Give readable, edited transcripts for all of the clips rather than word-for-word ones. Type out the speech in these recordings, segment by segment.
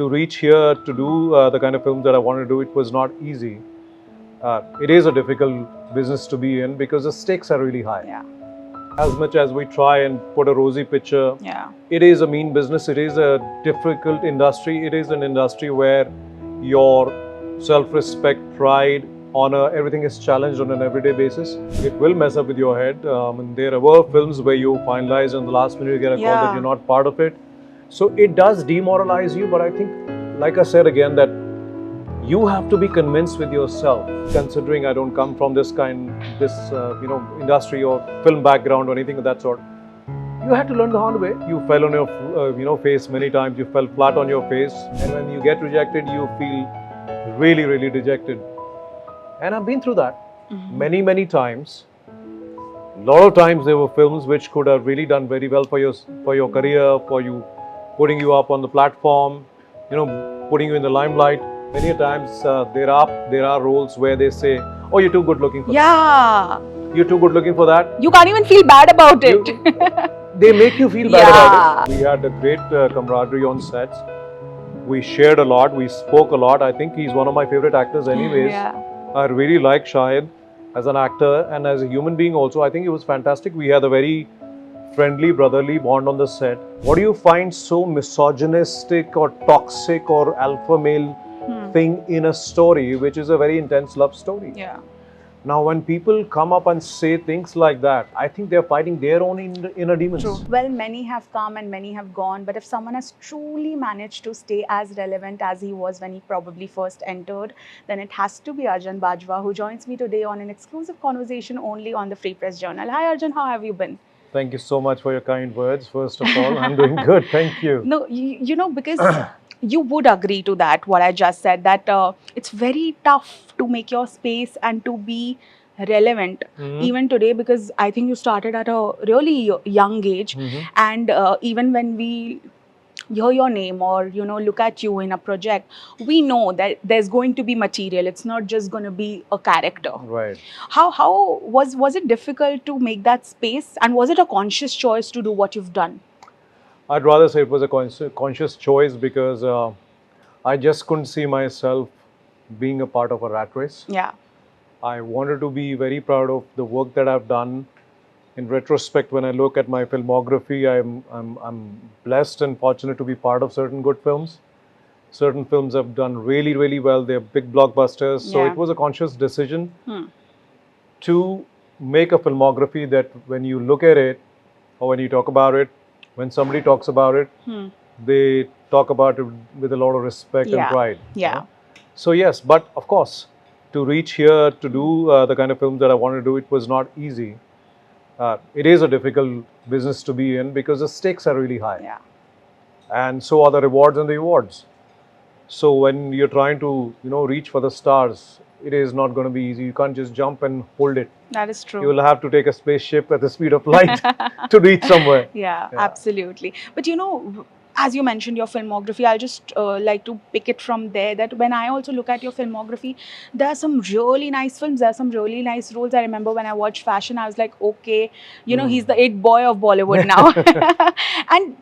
to reach here to do the kind of films that I wanted to do, it was not easy. It is a difficult business to be in because the stakes are really high. Yeah. As much as we try and put a rosy picture, it is a mean business. It is a difficult industry. It is an industry where your self-respect, pride, honor, everything is challenged on an everyday basis. It will mess up with your head. And there were films where you finalize and the last minute you get a call that you're not part of it. So it does demoralize you, but I think, like I said again, that you have to be convinced with yourself. Considering I don't come from this industry or film background or anything of that sort, you had to learn the hard way. You fell on your face many times. You fell flat on your face, and when you get rejected, you feel really, really dejected. And I've been through that many, many times. A lot of times there were films which could have really done very well for your career, for you, putting you up on the platform, putting you in the limelight. Many times there are roles where they say, "Oh, you're too good looking for that. You're too good looking for that." You can't even feel bad about it. They make you feel bad about it. We had a great camaraderie on sets. We shared a lot. We spoke a lot. I think he's one of my favorite actors anyways. I really like Shahid as an actor and as a human being also. I think it was fantastic. We had a very friendly, brotherly bond on the set. What do you find so misogynistic or toxic or alpha male thing in a story, which is a very intense love story? Now, when people come up and say things like that, I think they're fighting their own inner demons. True. Well, many have come and many have gone, but if someone has truly managed to stay as relevant as he was when he probably first entered, then it has to be Arjan Bajwa, who joins me today on an exclusive conversation only on the Free Press Journal. Hi Arjan, how have you been? Thank you so much for your kind words. First of all, I'm doing good. Thank you. No, because you would agree to that, what I just said, that it's very tough to make your space and to be relevant even today, because I think you started at a really young age, and even when we hear your name or look at you in a project, we know that there's going to be material. It's not just going to be a character. Right. How was it difficult to make that space, and was it a conscious choice to do what you've done? I'd rather say it was a conscious choice, because I just couldn't see myself being a part of a rat race. I wanted to be very proud of the work that I've done. In retrospect, when I look at my filmography, I'm blessed and fortunate to be part of certain good films. Certain films have done really, really well. They're big blockbusters. So it was a conscious decision to make a filmography that when you look at it or when you talk about it, when somebody talks about it, they talk about it with a lot of respect and pride. So yes, but of course, to reach here to do the kind of films that I wanted to do, it was not easy. It is a difficult business to be in because the stakes are really high. And so are the rewards and the awards. So when you're trying to, reach for the stars, it is not going to be easy. You can't just jump and hold it. That is true. You will have to take a spaceship at the speed of light to reach somewhere. Yeah, absolutely. But as you mentioned your filmography, I'll just like to pick it from there, that when I also look at your filmography, there are some really nice films, there are some really nice roles. I remember when I watched Fashion, I was like, okay, he's the it boy of Bollywood now. And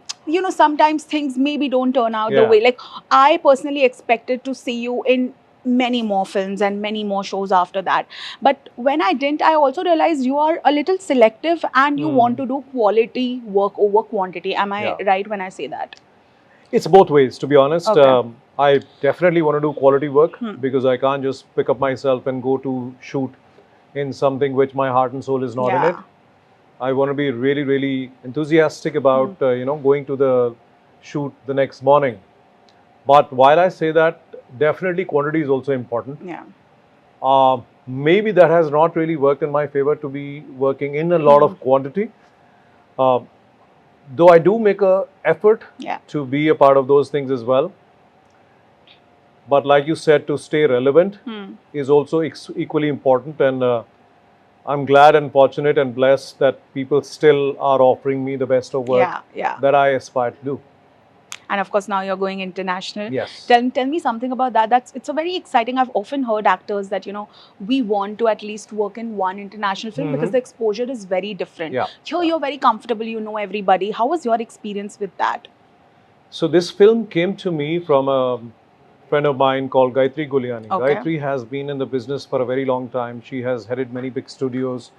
sometimes things maybe don't turn out the way. Like, I personally expected to see you in many more films and many more shows after that. But when I didn't, I also realized you are a little selective and you want to do quality work over quantity. Am I right when I say that? It's both ways, to be honest. I definitely want to do quality work because I can't just pick up myself and go to shoot in something which my heart and soul is not in it. I want to be really, really enthusiastic about, going to the shoot the next morning. But while I say that, definitely quantity is also important. Maybe that has not really worked in my favor to be working in a lot of quantity. Though I do make an effort to be a part of those things as well. But like you said, to stay relevant is also equally important. And I'm glad and fortunate and blessed that people still are offering me the best of work that I aspire to do. And of course, now you're going international. Yes. Tell me something about that. It's a very exciting. I've often heard actors that, we want to at least work in one international film because the exposure is very different. Here, you're very comfortable, you know everybody. How was your experience with that? So this film came to me from a friend of mine called Gayatri Guliani. Okay. Gayatri has been in the business for a very long time. She has headed many big studios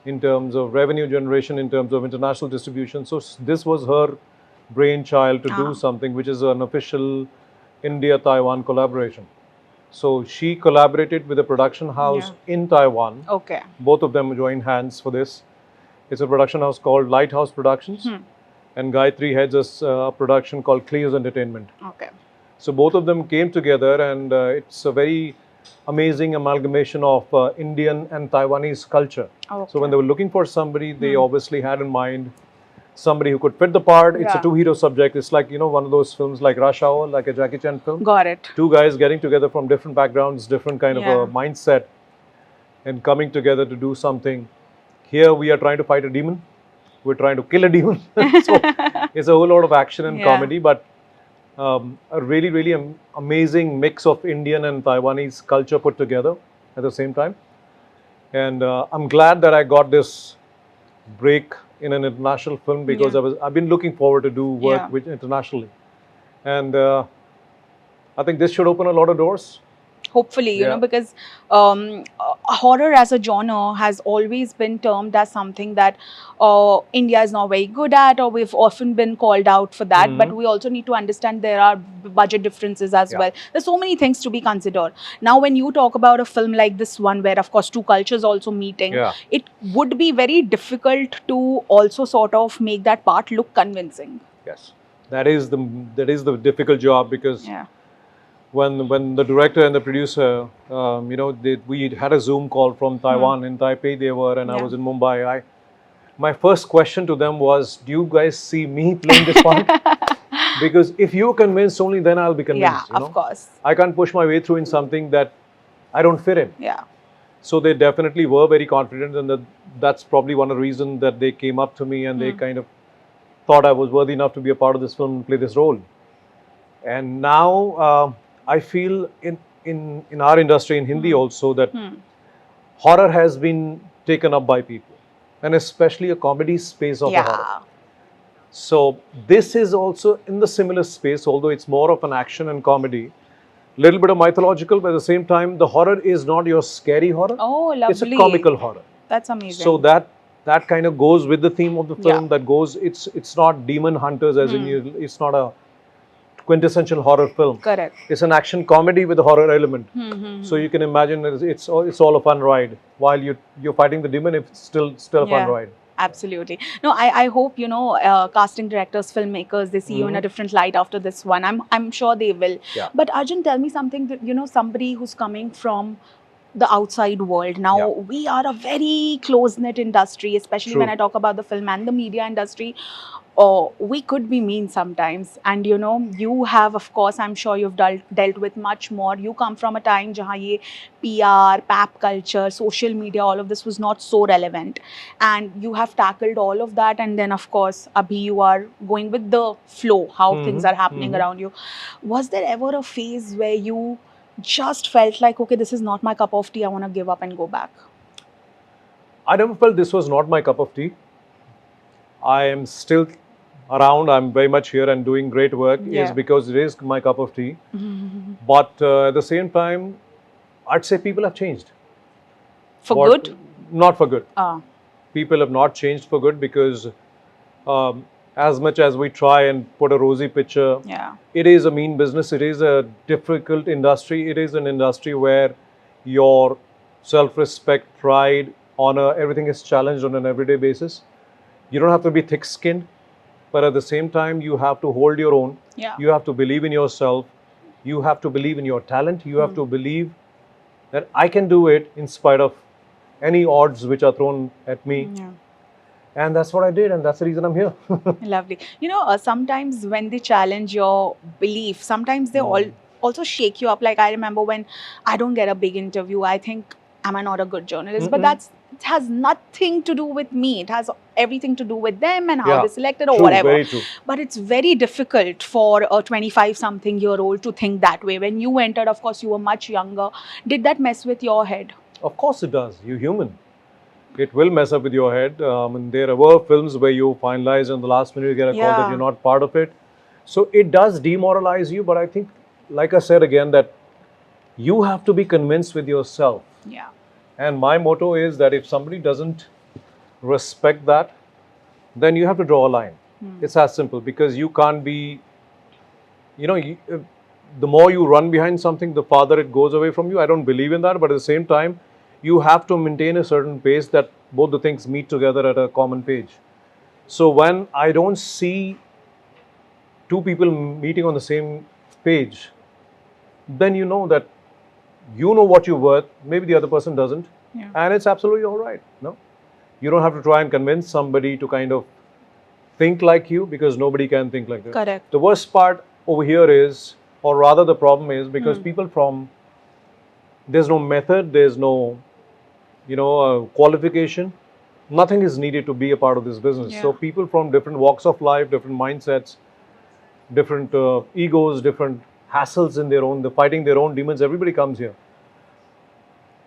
in terms of revenue generation, in terms of international distribution. So this was her brainchild to do something which is an official India-Taiwan collaboration. So she collaborated with a production house in Taiwan. Okay. Both of them joined hands for this. It's a production house called Lighthouse Productions. And Gayatri heads a production called Cleo's Entertainment. Okay. So both of them came together, and it's a very amazing amalgamation of Indian and Taiwanese culture. Okay. So when they were looking for somebody, they obviously had in mind somebody who could fit the part. It's a two-hero subject. It's like, you know, one of those films like Rush Hour, like a Jackie Chan film. Got it. Two guys getting together from different backgrounds, different kind of a mindset, and coming together to do something. Here we are trying to fight a demon. We're trying to kill a demon. So it's a whole lot of action and comedy, but a really, really amazing mix of Indian and Taiwanese culture put together at the same time. And I'm glad that I got this break in an international film, because I've been looking forward to do work with internationally. And I think this should open a lot of doors. Hopefully, you know, because horror as a genre has always been termed as something that India is not very good at, or we've often been called out for that. But we also need to understand there are budget differences as well. There's so many things to be considered. Now, when you talk about a film like this one, where of course two cultures also meeting, it would be very difficult to also sort of make that part look convincing. Yes, that is the difficult job, because when the director and the producer, you know, we had a Zoom call from Taiwan. In Taipei they were, and I was in Mumbai. My first question to them was, do you guys see me playing this part? Because if you're convinced, only then I'll be convinced. Yeah, of course. I can't push my way through in something that I don't fit in. Yeah. So they definitely were very confident, and that's probably one of the reasons that they came up to me and they kind of thought I was worthy enough to be a part of this film and play this role. And now I feel in our industry, in Hindi also, that horror has been taken up by people, and especially a comedy space of a horror. So this is also in the similar space, although it's more of an action and comedy, little bit of mythological, but at the same time, the horror is not your scary horror. Oh, lovely. It's a comical horror. That's amazing. So that kind of goes with the theme of the film. That goes. It's not demon hunters, as in it's not a quintessential horror film. Correct. It's an action comedy with a horror element. So you can imagine it's all a fun ride. While you're fighting the demon, it's still a fun ride. Absolutely. No, I hope, you know, casting directors, filmmakers, they see you in a different light after this one. I'm sure they will. But Arjan, tell me something that, you know, somebody who's coming from the outside world. Now, we are a very close-knit industry, especially when I talk about the film and the media industry. We could be mean sometimes, and you know, you have, of course, I'm sure you've dealt with much more. You come from a time jahan ye PR, pap culture, social media, all of this was not so relevant, and you have tackled all of that, and then of course abhi you are going with the flow, how things are happening around you. Was there ever a phase where you just felt like, okay, this is not my cup of tea, I want to give up and go back? I never felt this was not my cup of tea. I am still around. I'm very much here and doing great work, is because it is my cup of tea. But at the same time, I'd say people have changed. For good? Not for good. People have not changed for good, because as much as we try and put a rosy picture, it is a mean business. It is a difficult industry. It is an industry where your self-respect, pride, honor, everything is challenged on an everyday basis. You don't have to be thick-skinned, but at the same time, you have to hold your own. You have to believe in yourself. You have to believe in your talent. You have to believe that I can do it in spite of any odds which are thrown at me. And that's what I did, and that's the reason I'm here. Lovely. You know, sometimes when they challenge your belief, sometimes they also shake you up. Like, I remember when I don't get a big interview, I think, am I not a good journalist? But it has nothing to do with me. It has everything to do with them and how they selected or whatever. Very true. But it's very difficult for a 25-something-year-old to think that way. When you entered, of course, you were much younger. Did that mess with your head? Of course it does. You're human. It will mess up with your head. And there were films where you finalize and the last minute you get a call that you're not part of it. So it does demoralize you, but I think, like I said again, that you have to be convinced with yourself. Yeah. And my motto is that if somebody doesn't respect that, then you have to draw a line. It's as simple, because you can't be, the more you run behind something, the farther it goes away from you. I don't believe in that, but at the same time, you have to maintain a certain pace that both the things meet together at a common page. So when I don't see two people meeting on the same page, then you know that you know what you're worth, maybe the other person doesn't, and it's absolutely all right. No, you don't have to try and convince somebody to kind of think like you, because nobody can think like that. Correct. The worst part over here is, or rather the problem is, because people from, there's no method, there's no, qualification, nothing is needed to be a part of this business. So people from different walks of life, different mindsets, different egos, different hassles in their own, they're fighting their own demons, everybody comes here.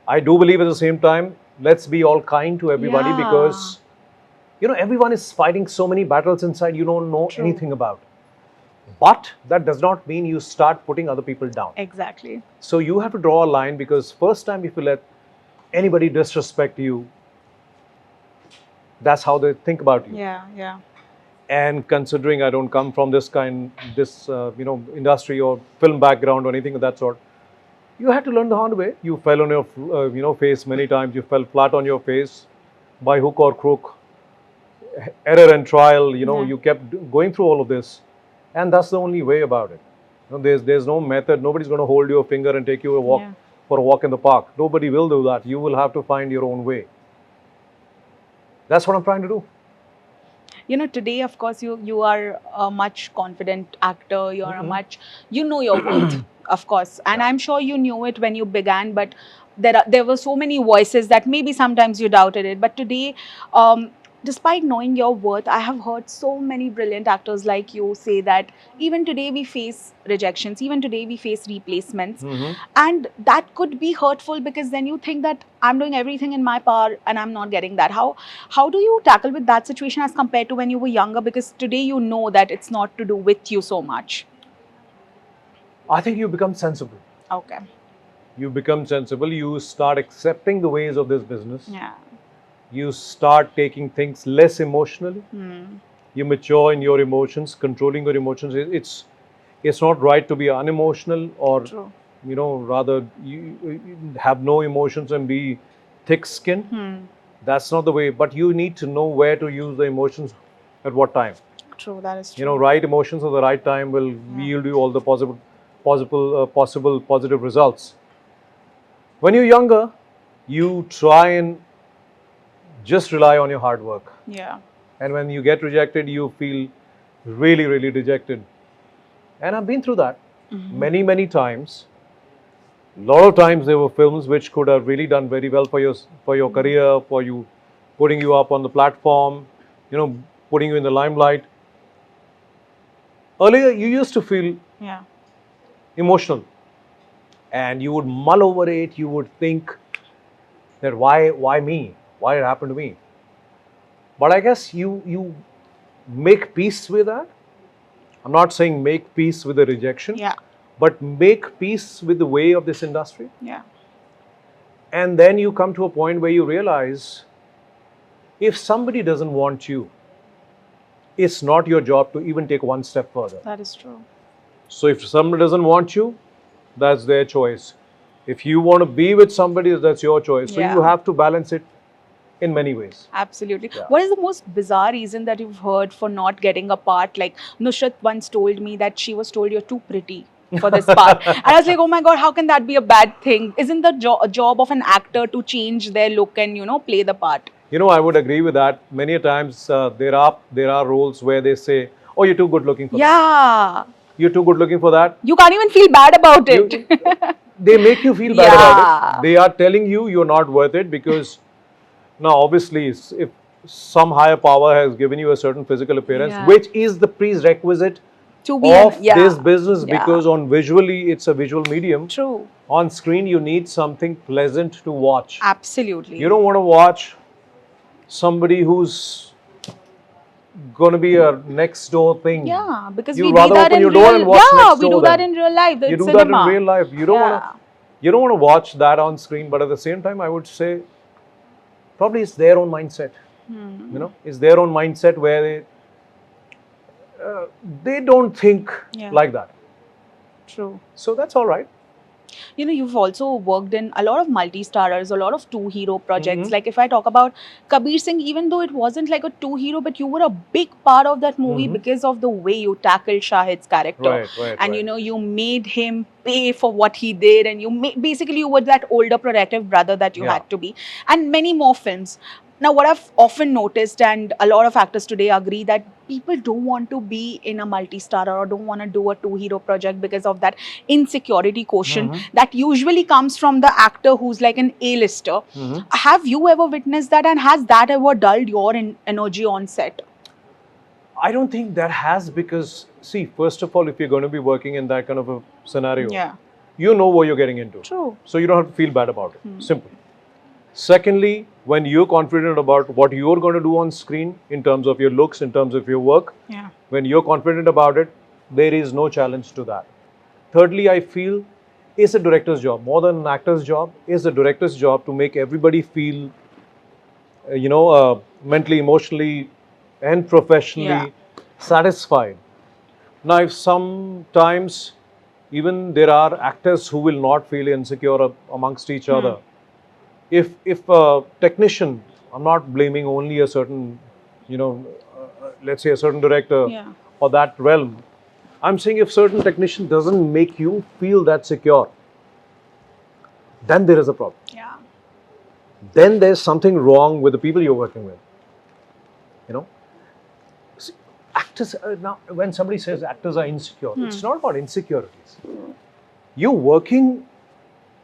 I do believe at the same time, let's be all kind to everybody, because everyone is fighting so many battles inside you don't know anything about. But that does not mean you start putting other people down. Exactly. So you have to draw a line, because first time if you let anybody disrespect you, that's how they think about you. Yeah. And considering I don't come from this industry or film background or anything of that sort, you had to learn the hard way. You fell on your face many times. You fell flat on your face by hook or crook, error and trial. You kept going through all of this, and that's the only way about it. There's no method. Nobody's going to hold your finger and take you for a walk in the park. Nobody will do that. You will have to find your own way. That's what I'm trying to do. Today, of course, you are a much confident actor. You are a much, your worth, of course. And I'm sure you knew it when you began, but there were so many voices that maybe sometimes you doubted it. But today, despite knowing your worth, I have heard so many brilliant actors like you say that even today we face rejections, even today we face replacements. And that could be hurtful, because then you think that I'm doing everything in my power and I'm not getting that. How do you tackle with that situation as compared to when you were younger? Because today you know that it's not to do with you so much. I think you become sensible. Okay. You become sensible. You start accepting the ways of this business. Yeah. You start taking things less emotionally. You mature in your emotions, controlling your emotions. It's not right to be unemotional, or rather you have no emotions and be thick-skinned. That's not the way. But you need to know where to use the emotions at what time. True, that is true. Right emotions at the right time will yield you all the possible positive results. When you're younger, you try and just rely on your hard work. Yeah. And when you get rejected, you feel really, really dejected. And I've been through that many, many times. A lot of times there were films which could have really done very well for your career, for you, putting you up on the platform, putting you in the limelight. Earlier, you used to feel emotional, and you would mull over it. You would think that why me? Why it happened to me? But I guess you make peace with that. I'm not saying make peace with the rejection, but make peace with the way of this industry. Yeah. And then you come to a point where you realize, if somebody doesn't want you, it's not your job to even take one step further. That is true. So if somebody doesn't want you, that's their choice. If you want to be with somebody, that's your choice. So you have to balance it in many ways. Absolutely. Yeah. What is the most bizarre reason that you've heard for not getting a part? Like Nusrat once told me that she was told you're too pretty for this part. And I was like, oh my God, how can that be a bad thing? Isn't the job of an actor to change their look and, play the part? I would agree with that. Many times there are roles where they say, oh, you're too good looking for that. Yeah. You're too good looking for that. You can't even feel bad about it. They make you feel bad about it. They are telling you you're not worth it, because now obviously if some higher power has given you a certain physical appearance, which is the prerequisite to be of this business, because on visually it's a visual medium. True. On screen you need something pleasant to watch. Absolutely. You don't want to watch somebody who's going to be a next door thing. Yeah, because You we rather do that open in your door and real. watch Yeah, next we door do that then. in real life. You It's do that in cinema. real life. You don't want to. You don't want to watch that on screen, but at the same time, I would say probably it's their own mindset. You know, it's their own mindset where they don't think like that. True. So that's all right. You know, you've also worked in a lot of multi-starrers, a lot of two-hero projects. Like if I talk about Kabir Singh, even though it wasn't like a two-hero, but you were a big part of that movie because of the way you tackled Shahid's character. And you know, you made him pay for what he did, and basically you were that older protective brother that you had to be. And many more films. Now, what I've often noticed, and a lot of actors today agree, that people don't want to be in a multi-star or don't want to do a two-hero project because of that insecurity quotient that usually comes from the actor who's like an A-lister. Have you ever witnessed that, and has that ever dulled your energy on set? I don't think that has, because, see, first of all, if you're going to be working in that kind of a scenario, you know what you're getting into. True. So you don't have to feel bad about it. Simple. Secondly, when you're confident about what you're going to do on screen in terms of your looks, in terms of your work, when you're confident about it, there is no challenge to that. Thirdly, I feel it's a director's job, more than an actor's job. It's a director's job to make everybody feel, mentally, emotionally, and professionally satisfied. Now, if sometimes even there are actors who will not feel insecure amongst each other. If a technician, I'm not blaming only a certain, let's say a certain director or that realm. I'm saying if certain technician doesn't make you feel that secure, then there is a problem. Then there's something wrong with the people you're working with. See, actors, now when somebody says actors are insecure, it's not about insecurities. You're working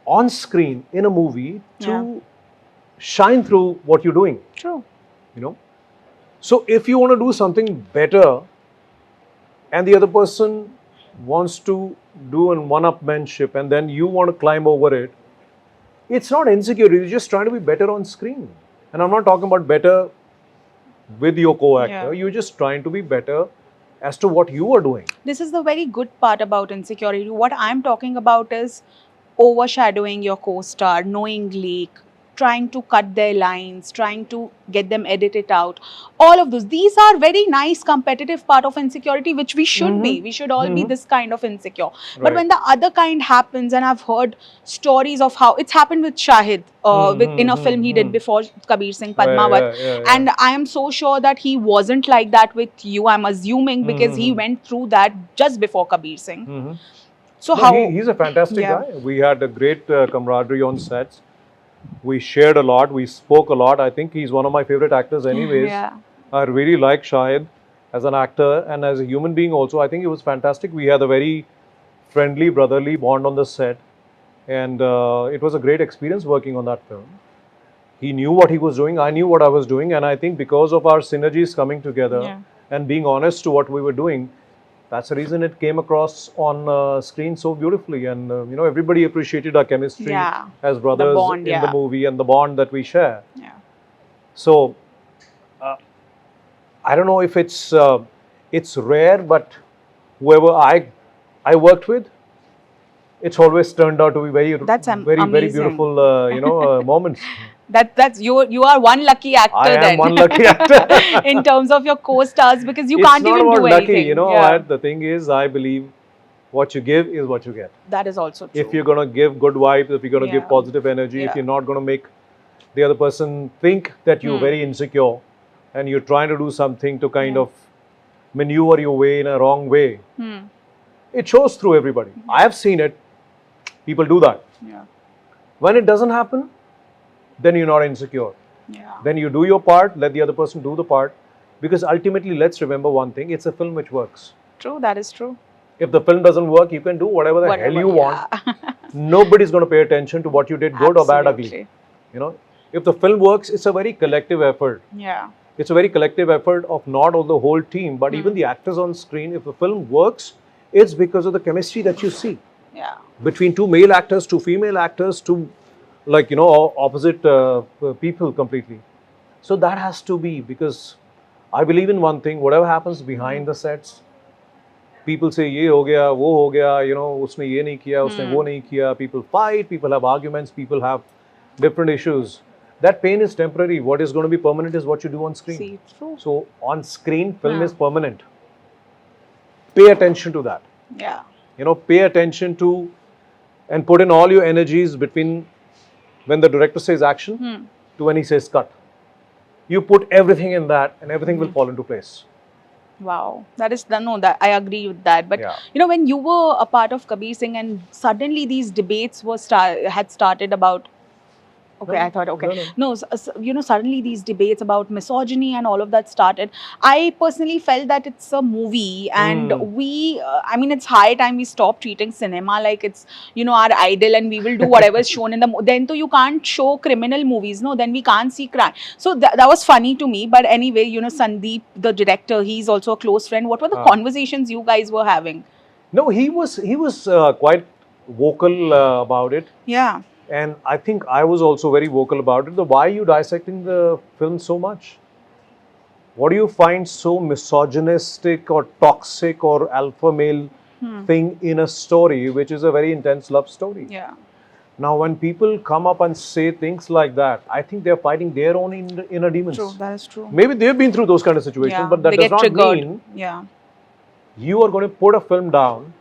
on screen in a movie to shine through what you're doing. True. So if you want to do something better and the other person wants to do an one-upmanship and then you want to climb over it, it's not insecurity, you're just trying to be better on screen. And I'm not talking about better with your co-actor, you're just trying to be better as to what you are doing. This is the very good part about insecurity. What I'm talking about is overshadowing your co-star knowingly, trying to cut their lines, trying to get them edited out. All of those. These are very nice competitive part of insecurity, which we should be. We should all be this kind of insecure. But when the other kind happens, and I've heard stories of how it's happened with Shahid in a film he did before Kabir Singh, Padmavat. And I am so sure that he wasn't like that with you, I'm assuming, because he went through that just before Kabir Singh. So he's a fantastic guy. We had a great camaraderie on sets. We shared a lot. We spoke a lot. I think he's one of my favorite actors anyways. I really like Shahid as an actor and as a human being also. I think it was fantastic. We had a very friendly, brotherly bond on the set. And it was a great experience working on that film. He knew what he was doing. I knew what I was doing. And I think because of our synergies coming together and being honest to what we were doing, that's the reason it came across on screen so beautifully. And, everybody appreciated our chemistry as brothers in the movie and the bond that we share. So, I don't know if it's rare, but whoever I worked with, it's always turned out to be very beautiful, moments. You are one lucky actor. I am one lucky actor in terms of your co-stars, because you can't even do anything. What the thing is, I believe what you give is what you get. That is also true. If you're going to give good vibes, if you're going to give positive energy, if you're not going to make the other person think that you're very insecure and you're trying to do something to kind of maneuver your way in a wrong way, it shows through everybody. I have seen it. People do that. When it doesn't happen, then you're not insecure. Then you do your part, let the other person do the part. Because ultimately, let's remember one thing, it's a film which works. True, that is true. If the film doesn't work, you can do whatever the hell you want. Nobody's going to pay attention to what you did, good or bad, ugly. If the film works, it's a very collective effort. It's a very collective effort of not all the whole team, but even the actors on screen. If the film works, it's because of the chemistry that you see. Between two male actors, two female actors, two opposite people completely. So that has to be, because I believe in one thing, whatever happens behind the sets, people say ye ho gaya, wo ho gaya, you know, usne ye nahi kiya, usne wo nahi kiya, people fight, people have arguments, people have different issues. That pain is temporary. What is going to be permanent is what you do on screen. See, true. So on screen, film is permanent. Pay attention to that. Yeah. You know, pay attention to and put in all your energies between when the director says action to when he says cut. You put everything in that and everything will fall into place. Wow, that is no. That I agree with that. But you know, when you were a part of Kabir Singh, and suddenly these debates were had started about. Okay, I thought, okay. No, you know, suddenly these debates about misogyny and all of that started. I personally felt that it's a movie and I mean, it's high time we stop treating cinema like it's, you know, our idol and we will do whatever is shown in the, then you can't show criminal movies, no, then we can't see crime. So that was funny to me. But anyway, you know, Sandeep, the director, he's also a close friend. What were the conversations you guys were having? No, he was quite vocal about it. Yeah. And I think I was also very vocal about it. Why are you dissecting the film so much? What do you find so misogynistic or toxic or alpha male thing in a story, which is a very intense love story? Yeah. Now, when people come up and say things like that, I think they're fighting their own inner demons. True, that is true. Maybe they've been through those kind of situations, but that does not mean you are going to put a film down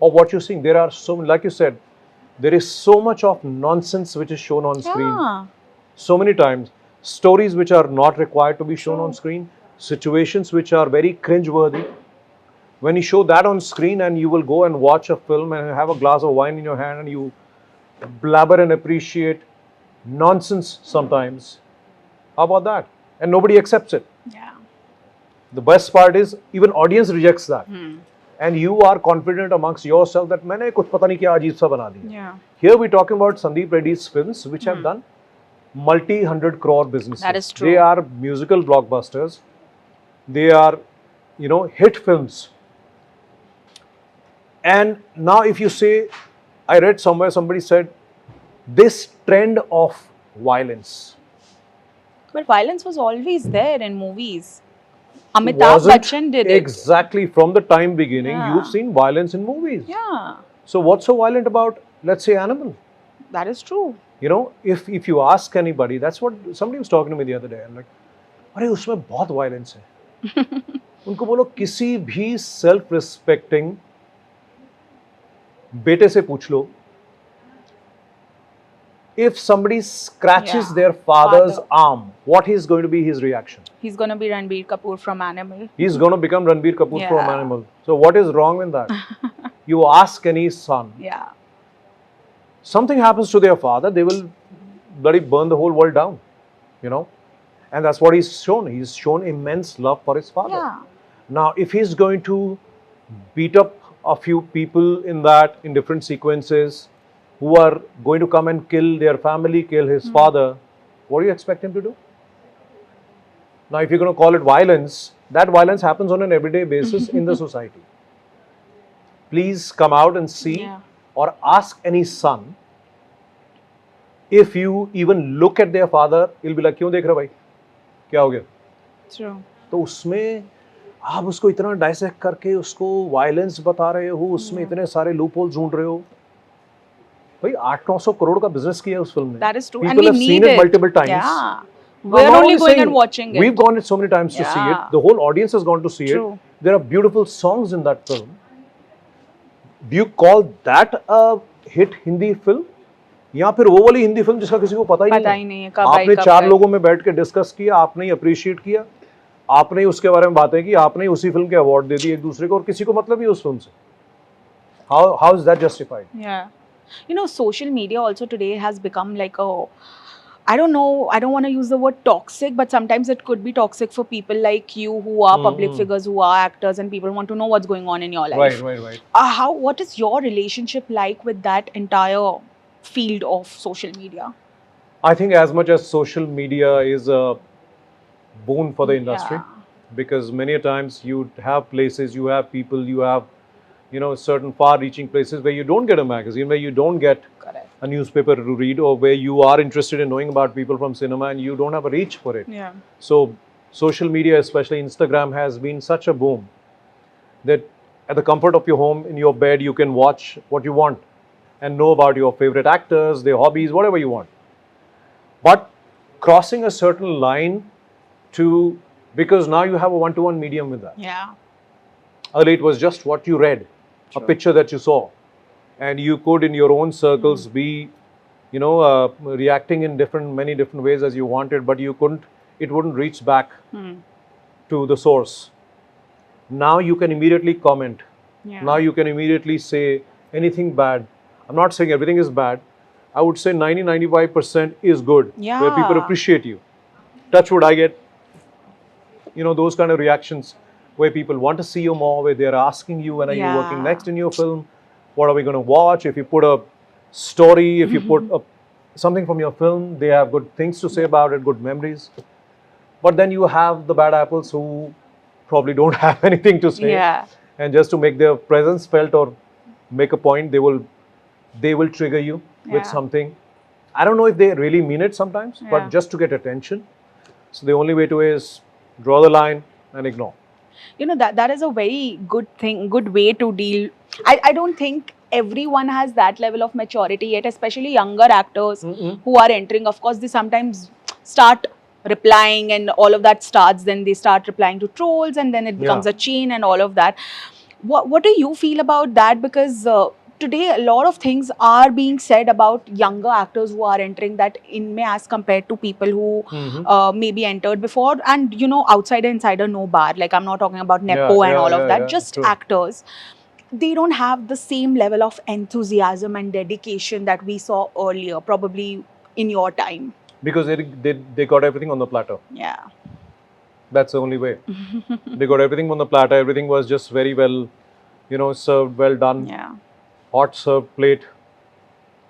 or what you're seeing. There are so, like you said, there is so much of nonsense which is shown on screen. So many times. Stories which are not required to be shown on screen. Situations which are very cringe-worthy. When you show that on screen and you will go and watch a film and have a glass of wine in your hand and you blabber and appreciate nonsense sometimes. How about that? And nobody accepts it. Yeah. The best part is even audience rejects that. And you are confident amongst yourself that मैंने कुछ पता नहीं क्या अजीब सा बना दिया. Yeah. Here we're talking about Sandeep Reddy's films which have done multi-100 crore businesses. That is true. They are musical blockbusters. They are, you know, hit films. And now if you say, I read somewhere somebody said, this trend of violence. But violence was always there in movies. Amitabh Bachchan did it. Exactly. From the time beginning, you've seen violence in movies. Yeah. So what's so violent about, let's say, Animal? That is true. You know, if you ask anybody, that's what somebody was talking to me the other day. I'm like, अरे उसमें बहुत violence है. उनको बोलो किसी भी self-respecting बेटे से पूछ लो. If somebody scratches their father's arm, what is going to be his reaction? He's going to be Ranbir Kapoor from Animal. He's going to become Ranbir Kapoor from Animal. So what is wrong with that? You ask any son. Yeah. Something happens to their father, they will bloody burn the whole world down. You know? And that's what he's shown. He's shown immense love for his father. Yeah. Now, if he's going to beat up a few people in that, in different sequences, who are going to come and kill their family, kill his father, what do you expect him to do? Now, if you're going to call it violence, that violence happens on an everyday basis in the society. Please come out and see or ask any son, if you even look at their father, he'll be like, क्यों देख रहे हो भाई? क्या हो गया? True. तो उसमें आप उसको इतना डाइसेक्ट करके उसको वायलेंस बता रहे हो, उसमें इतने सारे लूपहोल्स ढूंढ रहे हो. भाई 800-900 करोड़ का बिजनेस किया है उस फिल्म ने. That is true. People and we have need seen it multiple times. Yeah. We're only going and watching it. We've gone it so many times to see it. The whole audience has gone to see it. There are beautiful songs in that film. Do you call that a hit Hindi film? या फिर वो वाली Hindi film जिसका किसी को पता ही नहीं है. आपने 4 लोगों में बैठ के डिस्कस किया, आपने ही अप्रिशिएट किया, आपने ही उसके बारे में बातें की, आपने ही उसी फिल्म के अवार्ड दे दिए एक दूसरे को और किसी को मतलब ही उस फिल्म से. How is that justified? Yeah. You know, social media also today has become like a, I don't know, I don't want to use the word toxic, but sometimes it could be toxic for people like you who are public figures, who are actors, and people want to know what's going on in your life. Right. What is your relationship like with that entire field of social media? I think as much as social media is a boon for the industry, because many times you have places, you have people, you have, you know, certain far-reaching places where you don't get a magazine, where you don't get a newspaper to read, or where you are interested in knowing about people from cinema and you don't have a reach for it. Yeah. So social media, especially Instagram, has been such a boom that at the comfort of your home, in your bed, you can watch what you want and know about your favorite actors, their hobbies, whatever you want. But crossing a certain line to, because now you have a one-to-one medium with that. Yeah. Earlier it was just what you read, True. a picture that you saw, and you could in your own circles be, reacting in many different ways as you wanted, but you couldn't, it wouldn't reach back to the source. Now you can immediately comment. Yeah. Now you can immediately say anything bad. I'm not saying everything is bad. I would say 90-95% is good. Yeah. Where people appreciate you. Touch wood, I get, those kind of reactions where people want to see you more, where they're asking you, when are you working next in your film? What are we going to watch? If you put a story, if you put something from your film, they have good things to say about it, good memories. But then you have the bad apples who probably don't have anything to say. Yeah. And just to make their presence felt or make a point, they will trigger you with something. I don't know if they really mean it sometimes, but just to get attention. So the only way to is draw the line and ignore. That is a very good thing, good way to deal. I don't think everyone has that level of maturity yet, especially younger actors who are entering. Of course, they sometimes start replying and all of that starts, then they start replying to trolls and then it becomes a chain and all of that. What do you feel about that? Because today a lot of things are being said about younger actors who are entering that in as compared to people who maybe entered before, and outsider insider no bar, like I'm not talking about nepo and all of that, just actors. They don't have the same level of enthusiasm and dedication that we saw earlier, probably in your time. Because they got everything on the platter. Yeah. That's the only way. They got everything on the platter. Everything was just very well, served, well done. Yeah. Hot served plate.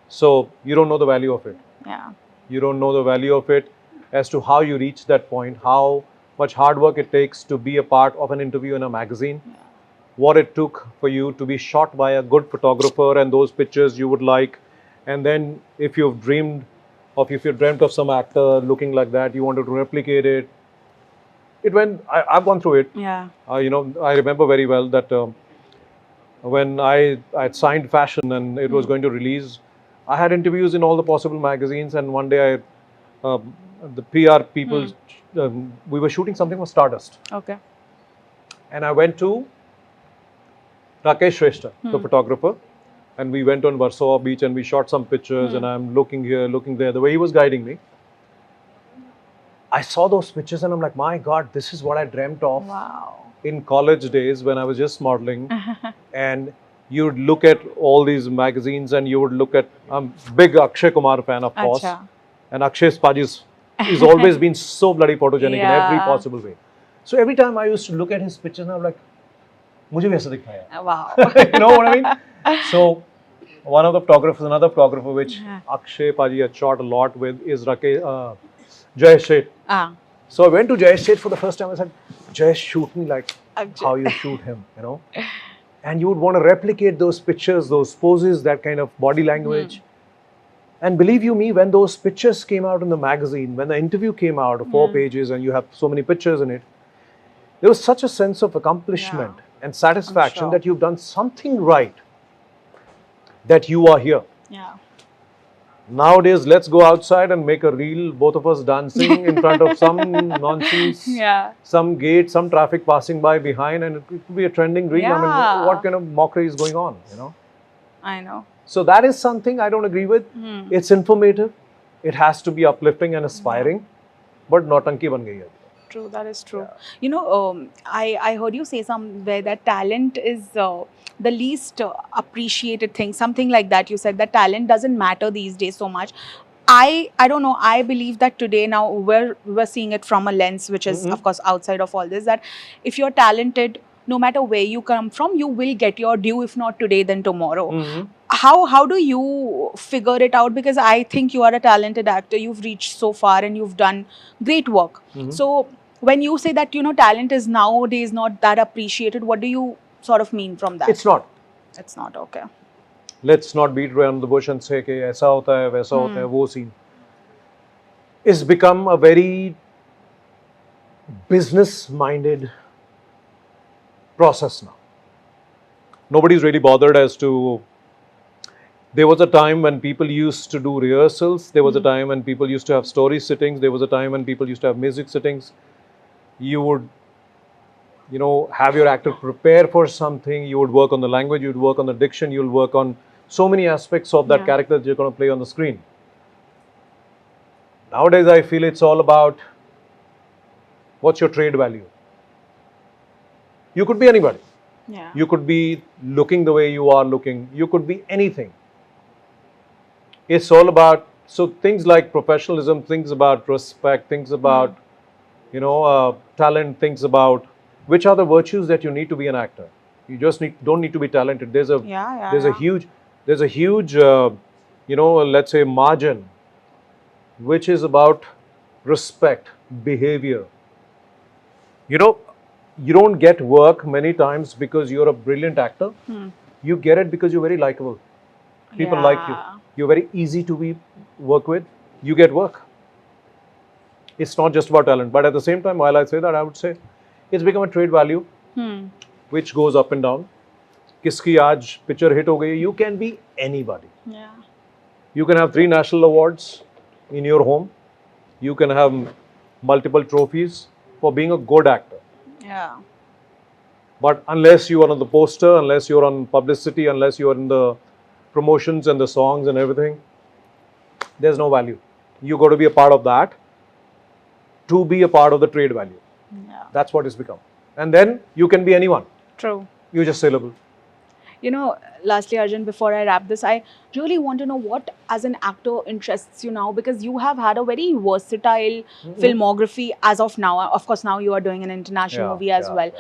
So you don't know the value of it. Yeah. You don't know the value of it as to how you reach that point, how much hard work it takes to be a part of an interview in a magazine. Yeah. What it took for you to be shot by a good photographer and those pictures you would like. And then if you dreamt of some actor looking like that, you wanted to replicate it. I've gone through it. Yeah. I remember very well that when I signed Fashion and it was going to release, I had interviews in all the possible magazines, and one day the PR people, we were shooting something for Stardust. Okay. And I went to Rakesh Shrestha, the photographer, and we went on Warsaw Beach and we shot some pictures, and I'm looking here, looking there, the way he was guiding me. I saw those pictures and I'm like, my God, this is what I dreamt of. Wow. In college days when I was just modeling. And you would look at all these magazines and you would look at, I'm a big Akshay Kumar fan, of course. And Akshay's Paji's he's always been so bloody photogenic in every possible way. So every time I used to look at his pictures and I'm like, mujhe bhi aisa dikhna hai. Wow. You know what I mean? So one of the photographers, another photographer which Akshay Paji had shot a lot with is Jay Sheth. So I went to Jay Sheth for the first time. I said, Jay, shoot me like how you shoot him, And you would want to replicate those pictures, those poses, that kind of body language. And believe you me, when those pictures came out in the magazine, when the interview came out, 4 pages, and you have so many pictures in it, there was such a sense of accomplishment and satisfaction that you've done something right, that you are here. Yeah. Nowadays, let's go outside and make a reel, both of us dancing in front of some nonsense, some gate, some traffic passing by behind, and it could be a trending reel. I mean, what kind of mockery is going on, I know. So that is something I don't agree with. It's informative. It has to be uplifting and aspiring, but nautanki ban gayi hai. True, that is true. I heard you say somewhere that talent is the least appreciated thing, something like that. You said that talent doesn't matter these days so much. I don't know. I believe that today now we're seeing it from a lens which is of course outside of all this, that if you're talented, no matter where you come from, you will get your due, if not today, then tomorrow. How do you figure it out? Because I think you are a talented actor. You've reached so far and you've done great work. So when you say that, talent is nowadays not that appreciated, what do you sort of mean from that? It's not. It's not, okay. Let's not beat around the bush and say कि ऐसा होता है, वैसा होता है, वो scene. It's become a very business-minded process now. Nobody's really bothered as to. There was a time when people used to do rehearsals. There was a time when people used to have story sittings. There was a time when people used to have music sittings. You would, have your actor prepare for something. You would work on the language. You would work on the diction. You'll work on so many aspects of that character that you're going to play on the screen. Nowadays, I feel it's all about what's your trade value. You could be anybody. Yeah. You could be looking the way you are looking. You could be anything. It's all about, so things like professionalism, things about respect, things about, talent, things about which are the virtues that you need to be an actor. You just don't need to be talented. There's a huge, let's say margin, which is about respect, behavior. You don't get work many times because you're a brilliant actor. You get it because you're very likable. People like you. You're very easy to work with. You get work. It's not just about talent. But at the same time, while I say that, I would say it's become a trade value, which goes up and down. Kiski aaj picture hit ho gayi. You can be anybody. Yeah. You can have 3 national awards in your home. You can have multiple trophies for being a good actor. Yeah. But unless you are on the poster, unless you're on publicity, unless you're in the promotions and the songs and everything, there's no value. You got to be a part of that to be a part of the trade value. Yeah. That's what it's become. And then you can be anyone. True. You're just saleable. Lastly, Arjan, before I wrap this, I really want to know what, as an actor, interests you now, because you have had a very versatile filmography as of now. Of course, now you are doing an international movie as well. Yeah.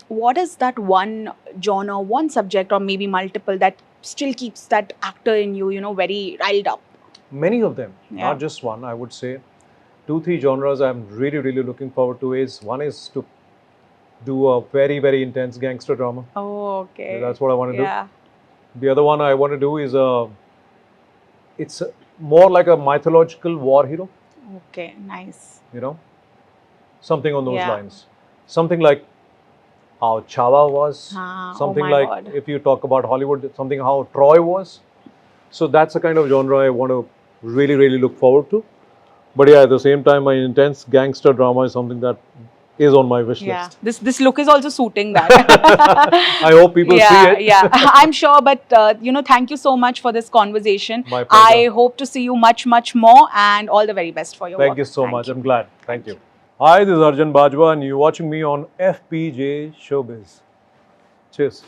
What is that one genre, one subject, or maybe multiple that still keeps that actor in you, very riled up? Many of them, not just one. I would say 2-3 genres I'm really, really looking forward to is, one is to do a very, very intense gangster drama. Oh, okay. That's what I want to do. The other one I want to do is it's more like a mythological war hero. Okay, nice. Something on those lines. Something like how Chava was. Something like, God, if you talk about Hollywood, something how Troy was. So that's the kind of genre I want to really, really look forward to. But at the same time, my intense gangster drama is something that is on my wish list. This look is also suiting that. I hope people see it. Yeah, I'm sure. But thank you so much for this conversation. My pleasure. I hope to see you much, much more, and all the very best for your work. Thank you so much. I'm glad. Thank you. Hi, this is Arjan Bajwa, and you're watching me on FPJ Show Biz. Cheers.